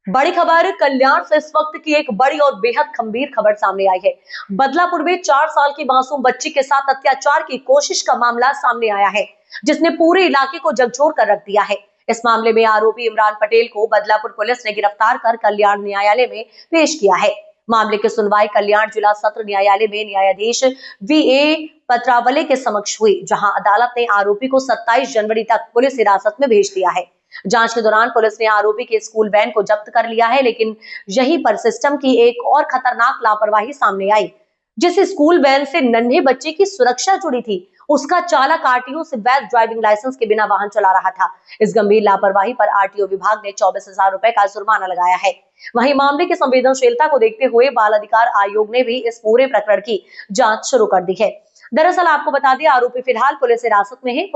बड़ी खबर कल्याण से इस वक्त की एक बड़ी और बेहद गंभीर खबर सामने आई है। बदलापुर में 4 साल की मासूम बच्ची के साथ अत्याचार की कोशिश का मामला सामने आया है, जिसने पूरे इलाके को झकझोर कर रख दिया है। इस मामले में आरोपी इमरान पटेल को बदलापुर पुलिस ने गिरफ्तार कर कल्याण न्यायालय में पेश किया है। मामले की सुनवाई कल्याण जिला सत्र न्यायालय में न्यायाधीश वीए पत्रावले के समक्ष हुई, जहां अदालत ने आरोपी को 27 जनवरी तक पुलिस हिरासत में भेज दिया है। जांच के दौरान पुलिस ने आरोपी के स्कूल वैन को जब्त कर लिया है, लेकिन यहीं पर सिस्टम की एक और खतरनाक लापरवाही सामने आई। जिस स्कूल वैन से नन्हे बच्चे की सुरक्षा जुड़ी थी, उसका चालक आरटीओ से वैध ड्राइविंग लाइसेंस के बिना वाहन चला रहा था। इस गंभीर लापरवाही पर आरटीओ विभाग ने 24,000 रुपए का जुर्माना लगाया है। वहीं मामले की संवेदनशीलता को देखते हुए बाल अधिकार आयोग ने भी इस पूरे प्रकरण की जांच शुरू कर दी है। दरअसल आपको बता दें, आरोपी फिलहाल पुलिस हिरासत में है।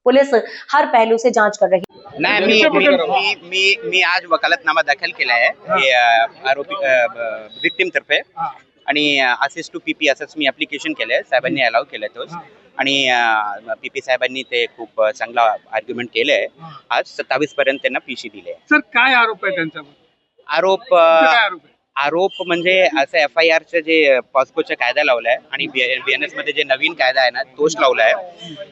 पुलिस हर पहलू से जांच कर रही है। नाही, मी आज वकालतनामा दाखल केला आहे आरोपी विक्टिम तर्फे आणि असिस्ट टू पीपी असंच मी ऍप्लिकेशन केलंय. साहेबांनी अलाव केलंय तोच आणि पीपी साहेबांनी ते खूप चांगला आर्ग्युमेंट केलंय. आज 27 पर्यंत त्यांना पीसी दिले. सर काय आरोप आहे त्यांच्यावर? आरोप म्हणजे असं FIRचं जे पॉस्कोचा कायदा लावलाय आणि BNS मध्ये जे नवीन कायदा आहे ना तोच लावलाय.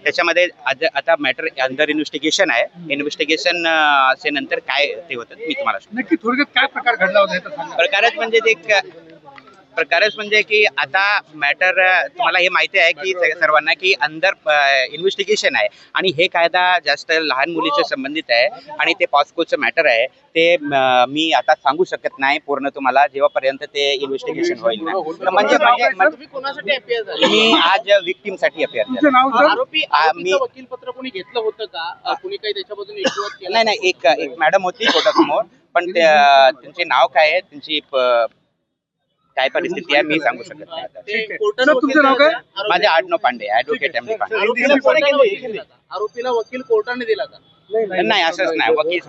त्याच्यामध्ये आता मॅटर अंडर इन्व्हेस्टिगेशन आहे. इन्व्हेस्टिगेशन असे नंतर काय ते होतं मी तुम्हाला नक्की थोडक्यात काय प्रकार घडला होता? प्रकारच म्हणजे की आता मॅटर तुम्हाला हे माहिती आहे की सर्वांना की अंडर इन्व्हेस्टिगेशन आहे आणि हे कायदा जास्त लहान मुलीच्या संबंधित आहे आणि ते पॉस्कोचं मॅटर आहे. ते मी आता सांगू शकत नाही पूर्ण तुम्हाला जेव्हापर्यंत ते इन्व्हेस्टिगेशन होईल ना. म्हणजे कोणासाठी अपियर झाले? मी आज विक्टिम साठी अपियर झाले. आरोपी वकीलपत्र कोणी घेतलं होतं का? कोणी काही त्याच्याबद्दल विश्वास केला? नाही, एक मॅडम होती कोर्टासमोर, पण त्यांचे नाव काय आहे, त्यांची काय परिस्थिती आहे मी सांगू शकत नाही आता. तुमचं नाव काय? माझे आडनाव पांडे, ऍडव्होकेट MD पांडे. आरोपीला वकील कोर्टाने दिला का? नाही, असंच नाही, वकील